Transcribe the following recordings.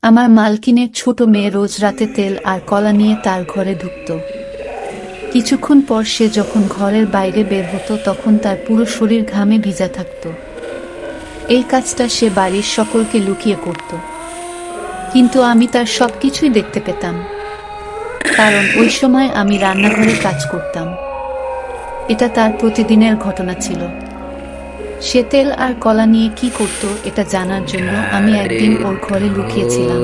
আমার মালকিনের ছোট মেয়ে রোজ রাতে তেল আর কলা নিয়ে তার ঘরে ঢুকত। কিছুক্ষণ পর সে যখন ঘরের বাইরে বের হতো তখন তার পুরো শরীর ঘামে ভিজা থাকত। এই কাজটা সে বাড়ির সকলকে লুকিয়ে করত, কিন্তু আমি তার সবকিছুই দেখতে পেতাম, কারণ ওই সময় আমি রান্নাঘরে কাজ করতাম। এটা তার প্রতিদিনের ঘটনা ছিল। সে তেল আর কলা নিয়ে কি করত এটা জানার জন্য আমি একদিন ওর ঘরে লুকিয়েছিলাম।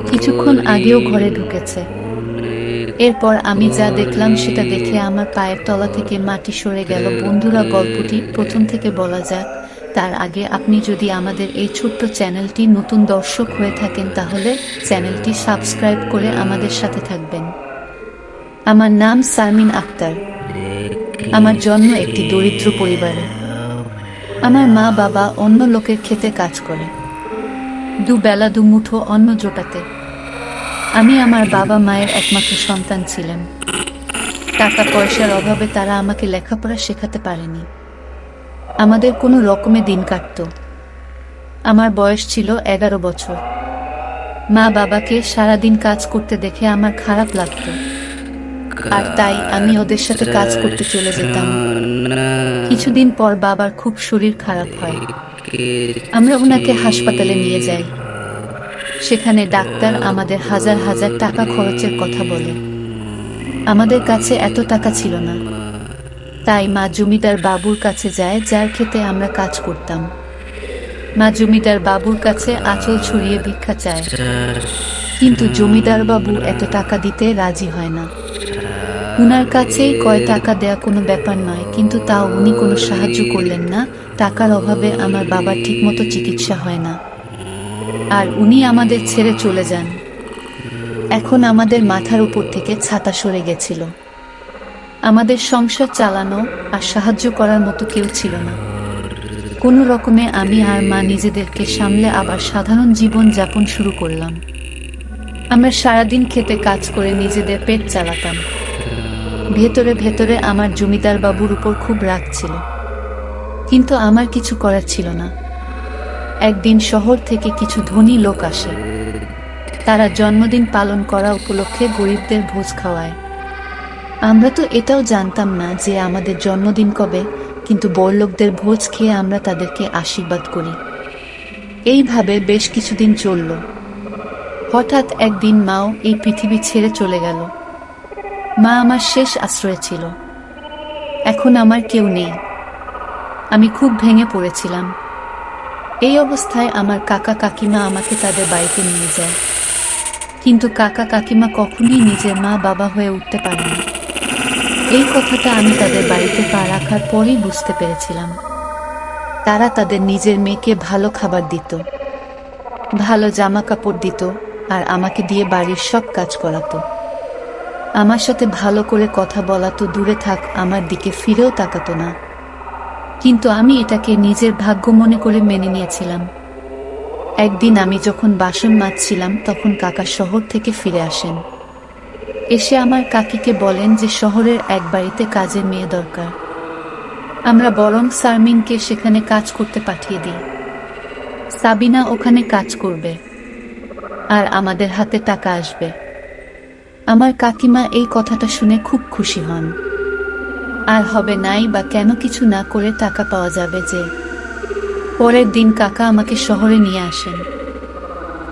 কিছুক্ষণ আগেও ঘরে ঢুকেছে। এরপর আমি যা দেখলাম সেটা দেখে আমার পায়ের তলা থেকে মাটি সরে গেল। বন্ধুরা, গল্পটি প্রথম থেকে বলা যাক, তার আগে আপনি যদি আমাদের এই ছোট্ট চ্যানেলটি নতুন দর্শক হয়ে থাকেন তাহলে চ্যানেলটি সাবস্ক্রাইব করে আমাদের সাথে থাকবেন। আমার নাম শারমিন আক্তার। আমার জন্ম একটি দরিদ্র পরিবারে। আমার মা বাবা অন্য লোকের খেতে কাজ করে, দুবেলা দুমুঠো অন্ন জোটাতে। আমি আমার বাবা মায়ের একমাত্র সন্তান ছিলাম। টাকা পয়সার অভাবে তারা আমাকে লেখাপড়া শেখাতে পারেনি। আমাদের কোনো রকমে দিন কাটত। আমার বয়স ছিল 11 বছর। মা বাবাকে সারাদিন কাজ করতে দেখে আমার খারাপ লাগত, আর তাই আমি ওদের সাথে কাজ করতে চলে যেতাম। কিছুদিন পর বাবার খুব শরীর খারাপ হয়। আমরা ওনাকে হাসপাতালে নিয়ে যাই। সেখানে ডাক্তার আমাদের হাজার হাজার টাকা খরচের কথা বলে। আমাদের কাছে এত টাকা ছিল না, তাই মা জমিদার বাবুর কাছে যায়, যার খেতে আমরা কাজ করতাম। মা জমিদার বাবুর কাছে আঁচল ছড়িয়ে ভিক্ষা চায়, কিন্তু জমিদার বাবু এত টাকা দিতে রাজি হয় না। উনার কাছেই কয় টাকা দেয়া কোনো ব্যাপার নয়, কিন্তু তাও উনি কোনো সাহায্য করলেন না। টাকার অভাবে আমার বাবার ঠিকমতো চিকিৎসা হয় না, আর উনি আমাদের ছেড়ে চলে যান। এখন আমাদের মাথার উপর থেকে ছাতা সরে গেছিল। আমাদের সংসার চালানো আর সাহায্য করার মতো কেউ ছিল না। কোনো রকমে আমি আর মা নিজেদেরকে সামলে আবার সাধারণ জীবন যাপন শুরু করলাম। আমরা সারাদিন খেতে কাজ করে নিজেদের পেট চালাতাম। ভেতরে ভেতরে আমার জমিদার বাবুর উপর খুব রাগ ছিল, কিন্তু আমার কিছু করার ছিল না। একদিন শহর থেকে কিছু ধনী লোক আসে। তারা জন্মদিন পালন করা উপলক্ষে গরিবদের ভোজ খাওয়ায়। আমরা তো এটাও জানতাম না যে আমাদের জন্মদিন কবে, কিন্তু বড়লোকদের ভোজ খেয়ে আমরা তাদেরকে আশীর্বাদ করি। এইভাবে বেশ কিছুদিন চলল। হঠাৎ একদিন মাও এই পৃথিবী ছেড়ে চলে গেল। মা আমার শেষ আশ্রয় ছিল। এখন আমার কেউ নেই। আমি খুব ভেঙে পড়েছিলাম। এই অবস্থায় আমার কাকা কাকিমা আমাকে তাদের বাড়িতে নিয়ে যায়, কিন্তু কাকা কাকিমা কখনোই নিজের মা বাবা হয়ে উঠতে পারেনি। এই কথাটা আমি তাদের বাড়িতে পা রাখার পরেই বুঝতে পেরেছিলাম। তারা তাদের নিজের মেয়েকে ভালো খাবার দিত, ভালো জামা কাপড় দিত, আর আমাকে দিয়ে বাড়ির সব কাজ করাতো। আমার সাথে ভালো করে কথা বলা তো দূরে থাক, আমার দিকে ফিরেও তাকাতো না। কিন্তু আমি এটাকে নিজের ভাগ্য মনে করে মেনে নিয়েছিলাম। একদিন আমি যখন বাসন মাজছিলাম তখন কাকা শহর থেকে ফিরে আসেন। এসে আমার কাকিকে বলেন যে শহরের এক বাড়িতে কাজের মেয়ে দরকার। আমরা বরং শারমিনকে সেখানে কাজ করতে পাঠিয়ে দিই। সাবিনা ওখানে কাজ করবে, আর আমাদের হাতে টাকা আসবে। আমার কাকিমা এই কথাটা শুনে খুব খুশি হন। আর হবে নাই বা কেন, কিছু না করে টাকা পাওয়া যাবে যে। পরের দিন কাকা আমাকে শহরে নিয়ে আসেন,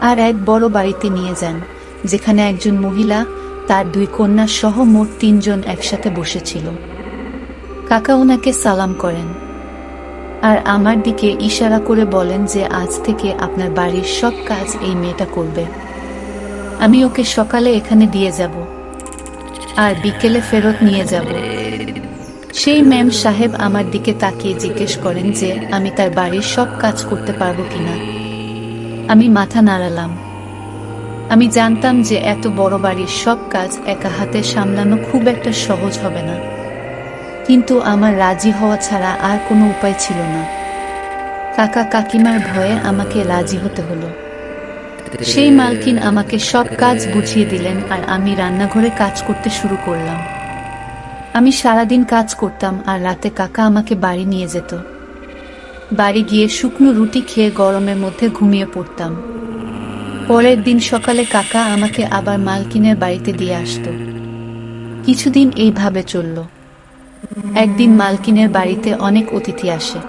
আর এক বড় বাড়িতে নিয়ে যান, যেখানে একজন মহিলা, তার 2 কন্যা সহ মোট 3 জন একসাথে বসেছিল। কাকা ওনাকে সালাম করেন, আর আমার দিকে ইশারা করে বলেন যে আজ থেকে আপনার বাড়ির সব কাজ এই মেয়েটা করবে। আমি ওকে সকালে এখানে দিয়ে যাব, আর বিকেলে ফেরত নিয়ে যাব। সেই ম্যাম সাহেব আমার দিকে তাকিয়ে জিজ্ঞেস করেন যে আমি তার বাড়ির সব কাজ করতে পারবো কিনা। আমি মাথা নাড়ালাম। আমি জানতাম যে এত বড় বাড়ির সব কাজ একা হাতে সামলানো খুব একটা সহজ হবে না, কিন্তু আমার রাজি হওয়া ছাড়া আর কোনো উপায় ছিল না। কাকা কাকিমার ভয়ে আমাকে রাজি হতে হলো। সেই মালকিন আমাকে সব কাজ বুঝিয়ে দিলেন, আর আমি রান্নাঘরে কাজ করতে শুরু করলাম। আমি সারাদিন কাজ করতাম, আর রাতে কাকা আমাকে বাড়ি নিয়ে যেত। বাড়ি গিয়ে শুকনো রুটি খেয়ে গরমের মধ্যে ঘুমিয়ে পড়তাম। পরের দিন সকালে কাকা আমাকে আবার মালকিনের বাড়িতে দিয়ে আসতো। কিছুদিন এইভাবে চলল। একদিন মালকিনের বাড়িতে অনেক অতিথি আসে,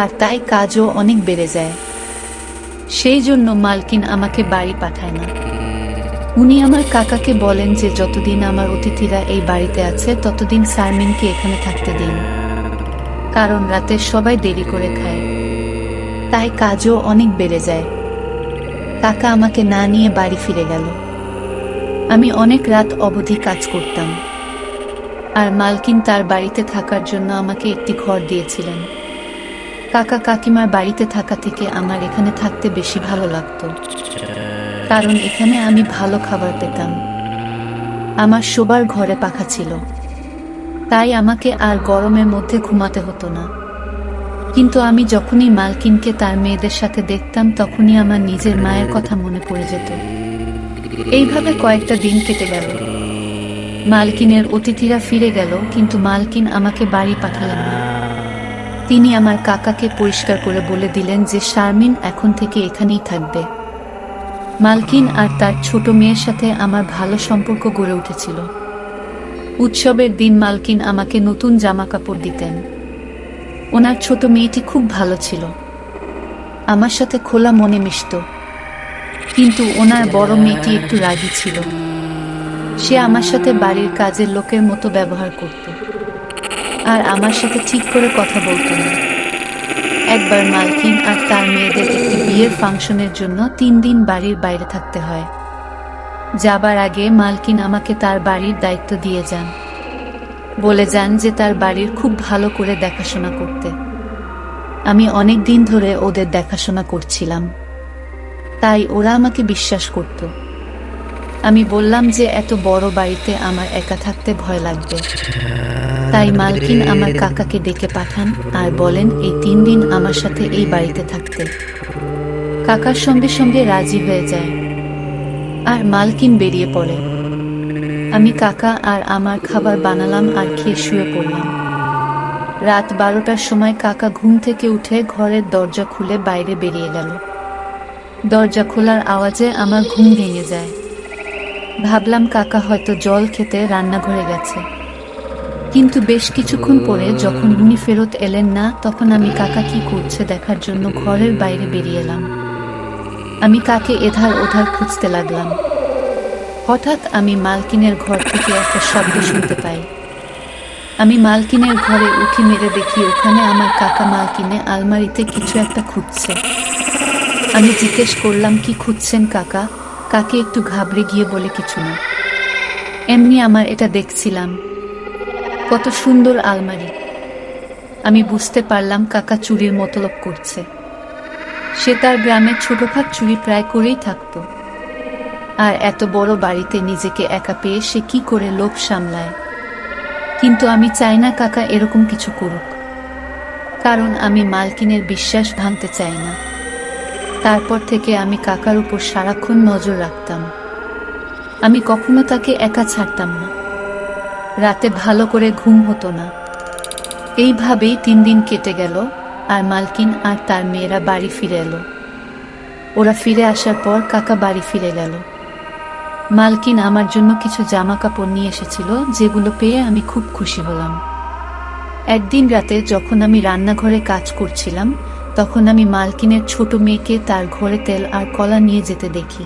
আর তাই কাজও অনেক বেড়ে যায়। সেই জন্য মালকিন আমাকে বাড়ি পাঠায় না। উনি আমার কাকাকে বলেন যে যতদিন আমার অতিথিরা এই বাড়িতে আছে ততদিন শারমিনকে এখানে থাকতে দিন, কারণ রাতে সবাই দেরি করে খায়, তাই কাজও অনেক বেড়ে যায়। কাকা আমাকে না নিয়ে বাড়ি ফিরে গেল। আমি অনেক রাত অবধি কাজ করতাম, আর মালকিন তার বাড়িতে থাকার জন্য আমাকে একটি ঘর দিয়েছিলেন। কাকা কাকিমার বাড়িতে থাকা থেকে আমার এখানে থাকতে বেশি ভালো লাগতো, কারণ এখানে আমি ভালো খাবার পেতাম। আমার শোবার ঘরে পাখা ছিল, তাই আমাকে আর গরমের মধ্যে ঘুমাতে হতো না। কিন্তু আমি যখনই মালকিনকে তার মেয়েদের সাথে দেখতাম তখনই আমার নিজের মায়ের কথা মনে পড়ে যেত। এইভাবে কয়েকটা দিন কেটে গেল। মালকিনের অতিথিরা ফিরে গেল, কিন্তু মালকিন আমাকে বাড়ি পাঠালেন না। তিনি আমার কাকাকে পরিষ্কার করে বলে দিলেন যে শারমিন এখন থেকে এখানেই থাকবে। মালকিন আর তার ছোট মেয়ের সাথে আমার ভালো সম্পর্ক গড়ে উঠেছিল। উৎসবের দিন মালকিন আমাকে নতুন জামা কাপড় দিতেন। ওনার ছোট মেয়েটি খুব ভালো ছিল, আমার সাথে খোলা মনে মিশত। কিন্তু ওনার বড় মেয়েটি একটু রাগী ছিল। সে আমার সাথে বাড়ির কাজের লোকের মতো ব্যবহার করত, আর আমার সাথে ঠিক করে কথা বলতো না। একবার মালকিন আর তার মেয়েদের একটি বিয়ের ফাংশনের জন্য 3 দিন বাড়ির বাইরে থাকতে হয়। যাবার আগে মালকিন আমাকে তার বাড়ির দায়িত্ব দিয়ে যান, বলে যান যে তার বাড়ির খুব ভালো করে দেখাশোনা করতে। আমি অনেক দিন ধরে ওদের দেখাশোনা করছিলাম, তাই ওরা আমাকে বিশ্বাস করত। আমি বললাম যে এত বড় বাড়িতে আমার একা থাকতে ভয় লাগবে। তাই মালকিন আমার কাকাকে ডেকে পাঠান আর বলেন এই 3 দিন আমার সাথে এই বাড়িতে থাকতে। কাকার সঙ্গে সঙ্গে রাজি হয়ে যায়, আর মালকিন বেরিয়ে পড়ে। আমি কাকা আর আমার খাবার বানালাম আর খেয়ে শুয়ে পড়লাম। রাত 12টার সময় কাকা ঘুম থেকে উঠে ঘরের দরজা খুলে বাইরে বেরিয়ে গেল। দরজা খোলার আওয়াজে আমার ঘুম ভেঙে যায়। ভাবলাম কাকা হয়তো জল খেতে রান্নাঘরে গেছে। কিন্তু বেশ কিছুক্ষণ পরে যখন উনি ফেরত এলেন না, তখন আমি কাকা কি করছে দেখার জন্য ঘরের বাইরে বেরিয়ে এলাম। আমি কাকে এধার ওধার খুঁজতে লাগলাম। হঠাৎ আমি মালকিনের ঘর থেকে একটা শব্দ শুনতে পাই। আমি মালকিনের ঘরে উঁকি মেরে দেখি ওখানে আমার কাকা মালকিনে আলমারিতে কিছু একটা খুঁজছে। আমি জিজ্ঞেস করলাম কি খুঁজছেন কাকা? কাকে একটু ঘাবড়ে গিয়ে বলে কিছু না, এমনি আমার এটা দেখছিলাম। কত সুন্দর আলমারি। আমি বুঝতে পারলাম কাকা চুরির মতলব করছে। সে তার গ্রামে ছোটখাট চুরি প্রায় করেই থাকতো, আর এত বড় বাড়িতে নিজেকে একা পেয়ে সে কি করে লোভ সামলায়। কিন্তু আমি চাই না কাকা এরকম কিছু করুক, কারণ আমি মালকিনের বিশ্বাস ভাঙতে চাই না। তারপর থেকে আমি কাকার উপর সারাক্ষণ নজর রাখতাম। আমি কখনো তাকে একা ছাড়তাম না। রাতে ভালো করে ঘুম হতো না। এইভাবেই 3 দিন কেটে গেল, আর মালকিন আর তার মেয়েরা বাড়ি ফিরে এলো। ওরা ফিরে আসার পর কাকা বাড়ি ফিরে গেল। মালকিন আমার জন্য কিছু জামা কাপড় নিয়ে এসেছিল, যেগুলো পেয়ে আমি খুব খুশি হলাম। একদিন রাতে যখন আমি রান্নাঘরে কাজ করছিলাম, তখন আমি মালকিনের ছোট মেয়েকে তার ঘরে তেল আর কলা নিয়ে যেতে দেখি।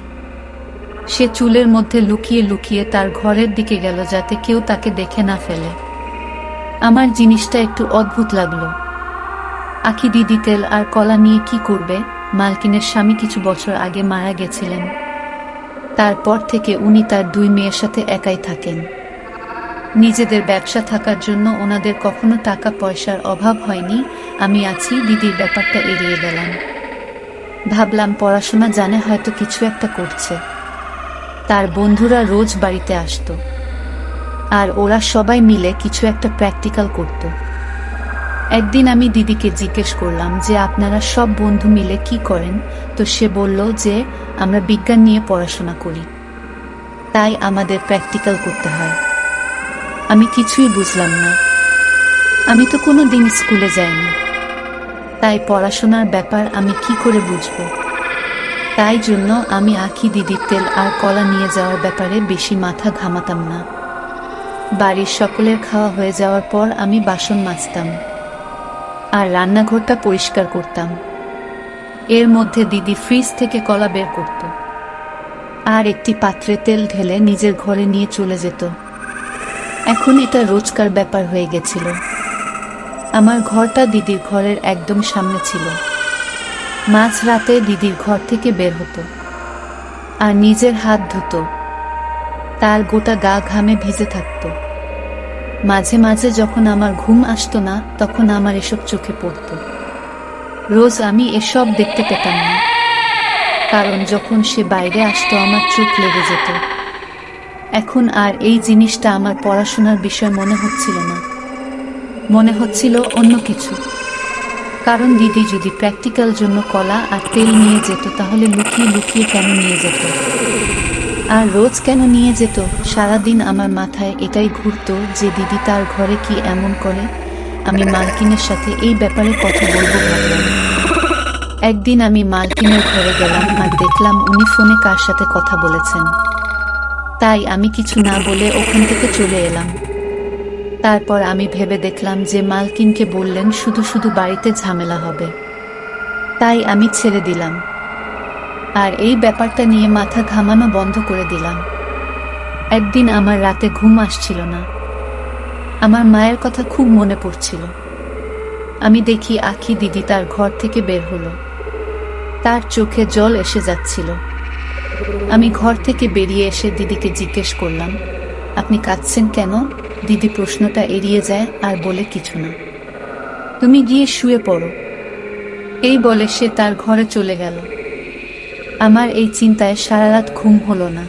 সে চুলের মধ্যে লুকিয়ে লুকিয়ে তার ঘরের দিকে গেল যাতে কেউ তাকে দেখে না ফেলে। আমার জিনিসটা একটু অদ্ভুত লাগলো। আখি দিদি তেল আর কলা নিয়ে কি করবে? মালকিনের স্বামী কিছু বছর আগে মারা গেছিলেন। তারপর থেকে উনি তার 2 মেয়ের সাথে একাই থাকেন। নিজেদের ব্যবসা থাকার জন্য ওনাদের কখনো টাকা পয়সার অভাব হয়নি। আমি আছি, দিদির ব্যাপারটা এড়িয়ে গেলাম। ভাবলাম পড়াশোনা জানে, হয়তো কিছু একটা করছে। তার বন্ধুরা রোজ বাড়িতে আসতো, আর ওরা সবাই মিলে কিছু একটা প্র্যাকটিক্যাল করত। একদিন আমি দিদিকে জিজ্ঞেস করলাম যে আপনারা সব বন্ধু মিলে কি করেন? তো সে বলল যে আমরা বিজ্ঞান নিয়ে পড়াশোনা করি, তাই আমাদের প্র্যাকটিক্যাল করতে হয়। আমি কিছুই বুঝলাম না। আমি তো কোনো দিন স্কুলে যাইনি, তাই পড়াশোনার ব্যাপার আমি কি করে বুঝবো? তাই জন্য আমি আখি দিদির তেল আর কলা নিয়ে যাওয়ার ব্যাপারে বেশি মাথা ঘামাতাম না। বাড়ির সকলের খাওয়া হয়ে যাওয়ার পর আমি বাসন মাজতাম আর রান্নাঘরটা পরিষ্কার করতাম। এর মধ্যে দিদি ফ্রিজ থেকে কলা বের করত আর একটি পাত্রে তেল ঢেলে নিজের ঘরে নিয়ে চলে যেত। এখন এটা রোজকার ব্যাপার হয়ে গেছিল। আমার ঘরটা দিদির ঘরের একদম সামনে ছিল। মাঝরাতে দিদির ঘর থেকে বের হতো আর নিজের হাত ধুতো। তার গোটা গা ঘামে ভিজে থাকতো। মাঝে মাঝে যখন আমার ঘুম আসতো না, তখন আমার এসব চোখে পড়তো। রোজ আমি এসব দেখতে পেতাম না, কারণ যখন সে বাইরে আসতো আমার চোখ লেগে যেত। এখন আর এই জিনিসটা আমার পড়াশোনার বিষয় মনে হচ্ছিল না, মনে হচ্ছিল অন্য কিছু। কারণ দিদি যদি প্র্যাকটিক্যাল জন্য কলা আর তেল নিয়ে যেত, তাহলে লুকিয়ে লুকিয়ে কেন নিয়ে যেত, আর রোজ কেন নিয়ে যেত? সারাদিন আমার মাথায় এটাই ঘুরতো যে দিদি তার ঘরে কি এমন করে। আমি মালকিনের সাথে এই ব্যাপারে কথা বলবো ভাবলাম। একদিন আমি মালকিনের ঘরে গেলাম আর দেখলাম উনি ফোনে কার সাথে কথা বলেছেন। তাই আমি কিছু না বলে ওখান থেকে চলে এলাম। তারপর আমি ভেবে দেখলাম যে মালকিনকে বললেন শুধু শুধু বাড়িতে ঝামেলা হবে, তাই আমি ছেড়ে দিলাম আর এই ব্যাপারটা নিয়ে মাথা ঘামানো বন্ধ করে দিলাম। একদিন আমার রাতে ঘুম আসছিল না। আমার মায়ের কথা খুব মনে পড়ছিল। আমি দেখি আখি দিদি তার ঘর থেকে বের হলো। তার চোখে জল এসে যাচ্ছিল। আমি ঘর থেকে বেরিয়ে এসে দিদিকে জিজ্ঞেস করলাম, আপনি কাঁদছেন কেন? দিদি প্রশ্নটা এড়িয়ে যায় আর বলে, কিছু না, তুমি গিয়ে শুয়ে পড়ো। এই বলে সে তার ঘরে চলে গেল। আমার এই চিন্তায় সারা রাত ঘুম হলো না।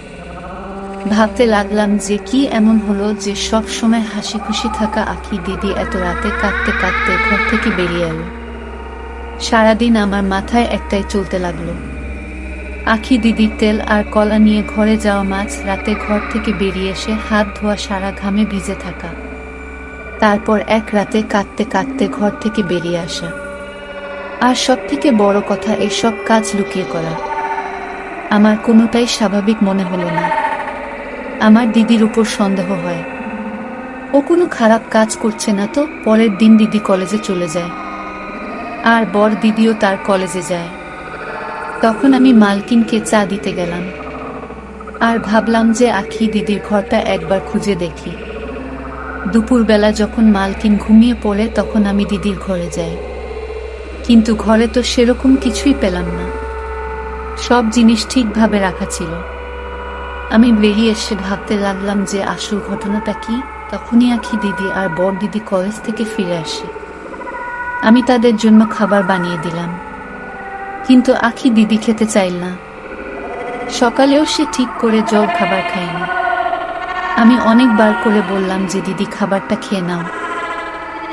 ভাবতে লাগলাম যে কি এমন হলো যে সব সময় হাসি খুশি থাকা আখি দিদি এত রাতে কাঁদতে কাঁদতে ঘর থেকে বেরিয়ে এলো। সারাদিন আমার মাথায় একটাই চলতে লাগলো, আখি দিদির তেল আর কলা নিয়ে ঘরে যাওয়া, মাঝ রাতে ঘর থেকে বেরিয়ে এসে হাত ধোয়া, সারা ঘামে ভিজে থাকা, তারপর এক রাতে কাঁদতে কাঁদতে ঘর থেকে বেরিয়ে আসা, আর সব থেকে বড় কথা এসব কাজ লুকিয়ে করা। আমার কোনোটাই স্বাভাবিক মনে হলো না। আমার দিদির উপর সন্দেহ হয়, ও কোনো খারাপ কাজ করছে না তো। পরের দিন দিদি কলেজে চলে যায় আর বর দিদিও তার কলেজে যায়। তখন আমি মালকিনকে চা দিতে গেলাম আর ভাবলাম যে আখি দিদির ঘরটা একবার খুঁজে দেখি। দুপুরবেলা যখন মালকিন ঘুমিয়ে পড়ে, তখন আমি দিদির ঘরে যাই, কিন্তু ঘরে তো সেরকম কিছুই পেলাম না। সব জিনিস ঠিকভাবে রাখা ছিল। আমি বেরিয়ে এসে ভাবতে লাগলাম যে আসল ঘটনাটা কি। তখনই আখি দিদি আর বর দিদি কলেজ থেকে ফিরে আসে। আমি তাদের জন্য খাবার বানিয়ে দিলাম, কিন্তু আখি দিদি খেতে চাইল না। সকালেও সে ঠিক করে জল খাবার খায়নি। আমি অনেকবার করে বললাম যে দিদি খাবারটা খেয়ে নাও,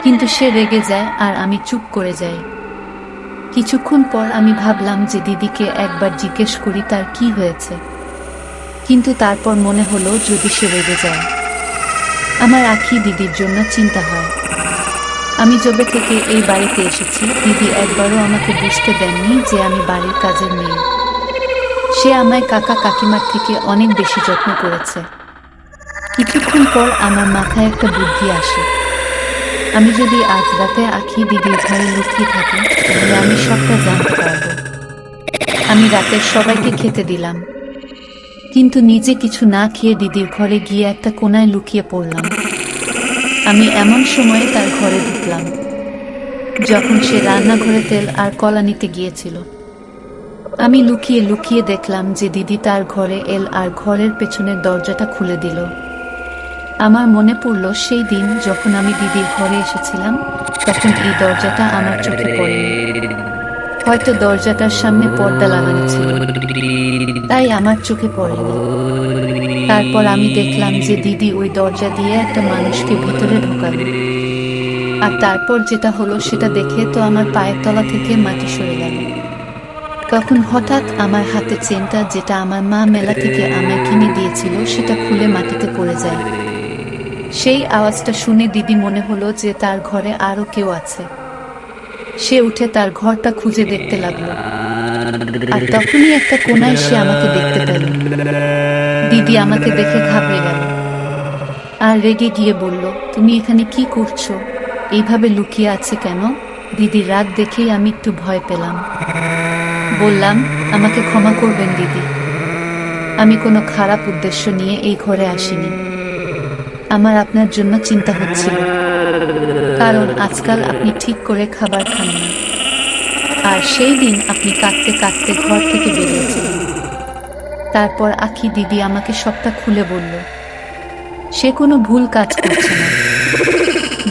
কিন্তু সে রেগে যায় আর আমি চুপ করে যাই। কিছুক্ষণ পর আমি ভাবলাম যে দিদিকে একবার জিজ্ঞেস করি তার কি হয়েছে, কিন্তু তারপর মনে হলো যদি সে রেগে যায়। আমার আখি দিদির জন্য চিন্তা হয়। আমি যবে থেকে এই বাড়িতে এসেছি, দিদি একবারও আমাকে বুঝতে দেননি যে আমি বাড়ির কাজের মেয়ে। সে আমায় কাকা কাকিমার থেকে অনেক বেশি যত্ন করেছে। কিছুক্ষণ পর আমার মাথায় একটা বুদ্ধি আসে, আমি যদি আজ রাতে আখি দিদির ঘরে লুকিয়ে থাকি, তাহলে আমি সবটা জানতে পারব। আমি রাতের সবাইকে খেতে দিলাম, কিন্তু নিজে কিছু না খেয়ে দিদির ঘরে গিয়ে একটা কোনায় লুকিয়ে পড়লাম। আমি এমন সময়ে তার ঘরে ঢুকলাম যখন সে রান্নাঘরে তেল আর কলা নিতে গিয়েছিল। আমি লুকিয়ে লুকিয়ে দেখলাম যে দিদি তার ঘরে এল আর ঘরের পেছনের দরজাটা খুলে দিল। আমার মনে পড়ল সেই দিন যখন আমি দিদির ঘরে এসেছিলাম, তখন এই দরজাটা আমার চোখে পড়েনি। হয়তো দরজাটার সামনে পর্দা লাগানো ছিল, তাই আমার চোখে পড়েনি। তারপর আমি দেখলাম যে দিদি ওই দরজা দিয়ে একটা মানুষকে ভিতরে ঢোকালো। আর তারপর যেটা হলো সেটা দেখে তো আমার পায়ের তলা থেকে মাটি সরে গেল। তখন হঠাৎ আমার হাতে চেনটা, যেটা আমার মা মেলা থেকে আমায় কিনে দিয়েছিল, সেটা খুলে মাটিতে পড়ে যায়। সেই আওয়াজটা শুনে দিদি মনে হলো যে তার ঘরে আরো কেউ আছে। সে উঠে তার ঘরটা খুঁজে দেখতে লাগলো। আর তখনই একটা কোনায় সে আমাকে দেখতে পেল। দিদি আমাকে দেখে ঘাবড়ে গেল আর রেগে গিয়ে বলল, তুমি এখানে কি করছো? এইভাবে লুকিয়ে আছে কেন? দিদির রাগ দেখেই আমি একটু ভয় পেলাম। বললাম, আমাকে ক্ষমা করবেন দিদি, আমি কোনো খারাপ উদ্দেশ্য নিয়ে এই ঘরে আসিনি। আমার আপনার জন্য চিন্তা হচ্ছিল, কারণ আজকাল আপনি ঠিক করে খাবার খান না, আর সেই দিন আপনি কাঁদতে কাঁদতে ঘর থেকে বেরিয়েছিলেন। তারপর আখি দিদি আমাকে সবটা খুলে বলল। সে কোনো ভুল কাজ করছে না,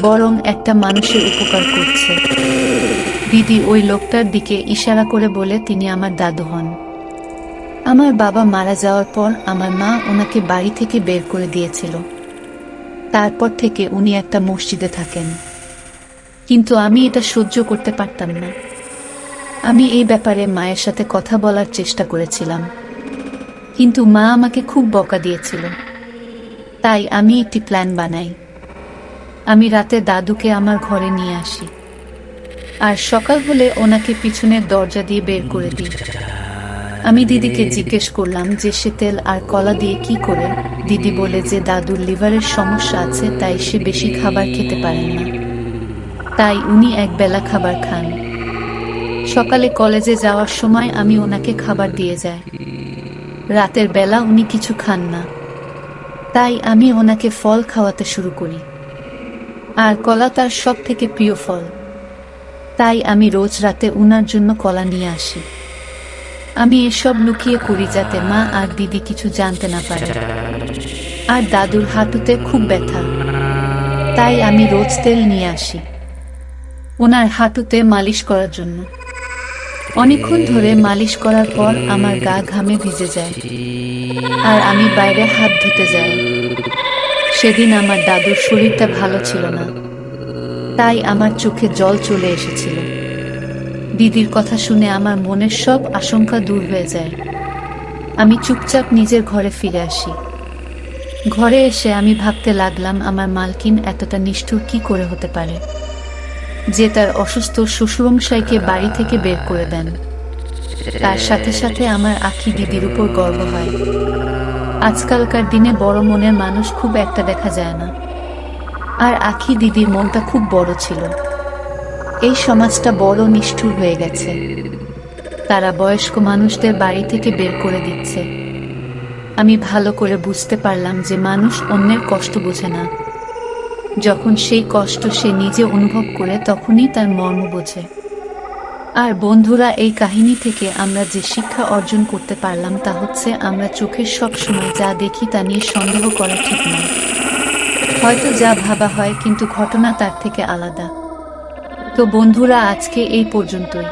বরং একটা মানুষের উপকার করছে। দিদি ওই লোকটার দিকে ইশারা করে বলে, তিনি আমার দাদু হন। আমার বাবা মারা যাওয়ার পর আমার মা ওনাকে বাড়ি থেকে বের করে দিয়েছিল। তারপর থেকে উনি একটা মসজিদে থাকেন। কিন্তু আমি এটা সহ্য করতে পারতাম না। আমি এই ব্যাপারে মায়ের সাথে কথা বলার চেষ্টা করেছিলাম, কিন্তু মা আমাকে খুব বকা দিয়েছিল। তাই আমি একটি প্ল্যান বানাই। আমি রাতে দাদুকে আমার ঘরে নিয়ে আসি, আর সকাল হলে ওনাকে পিছনের দরজা দিয়ে বের করে দিই। আমি দিদিকে জিজ্ঞেস করলাম যে সে তেল আর কলা দিয়ে কি করে। দিদি বলে যে দাদুর লিভারের সমস্যা আছে, তাই সে বেশি খাবার খেতে পারেন না, তাই উনি একবেলা খাবার খান। সকালে কলেজে যাওয়ার সময় আমি ওনাকে খাবার দিয়ে যাই। রাতের বেলা উনি কিছু খান না, তাই আমি ওনাকে ফল খাওয়াতে শুরু করি। আর কলা তার সব থেকে প্রিয় ফল, তাই আমি রোজ রাতে উনার জন্য কলা নিয়ে আসি। আমি এসব লুকিয়ে করি যাতে মা আর দিদি কিছু জানতে না পারে। আর দাদুর হাঁটুতে খুব ব্যথা, তাই আমি রোজ তেল নিয়ে আসি ওনার হাঁটুতে মালিশ করার জন্য। অনেকক্ষণ ধরে মালিশ করার পর আমার গা ঘামে ভিজে যায়, আর আমি বাইরে হাত ধুতে যাই। সেদিন আমার দাদুর শরীরটা ভালো ছিল না, তাই আমার চোখে জল চলে এসেছিল। দিদির কথা শুনে আমার মনের সব আশঙ্কা দূর হয়ে যায়। আমি চুপচাপ নিজের ঘরে ফিরে আসি। ঘরে এসে আমি ভাবতে লাগলাম, আমার মালকিন এতটা নিষ্ঠুর কি করে হতে পারে যে তার অসুস্থ শ্বশুরমশাইকে বাড়ি থেকে বের করে দেন। তার সাথে সাথে আমার আখি দিদির উপর গর্ব হয়। আজকালকার দিনে বড় মনের মানুষ খুব একটা দেখা যায় না, আর আখি দিদির মনটা খুব বড় ছিল। এই সমাজটা বড় নিষ্ঠুর হয়ে গেছে। তারা বয়স্ক মানুষদের বাড়ি থেকে বের করে দিচ্ছে। আমি ভালো করে বুঝতে পারলাম যে মানুষ অন্যের কষ্ট বোঝে না। যখন সেই কষ্ট সে নিজে অনুভব করে, তখনই তার মর্ম বোঝে। আর বন্ধুরা, এই কাহিনী থেকে আমরা যে শিক্ষা অর্জন করতে পারলাম তা হচ্ছে, আমরা চোখের সব সময় যা দেখি তা নিয়ে সন্দেহ করা ঠিক নয়। হয়তো যা ভাবা হয়, কিন্তু ঘটনা তার থেকে আলাদা। তো বন্ধুরা, আজকে এই পর্যন্তই।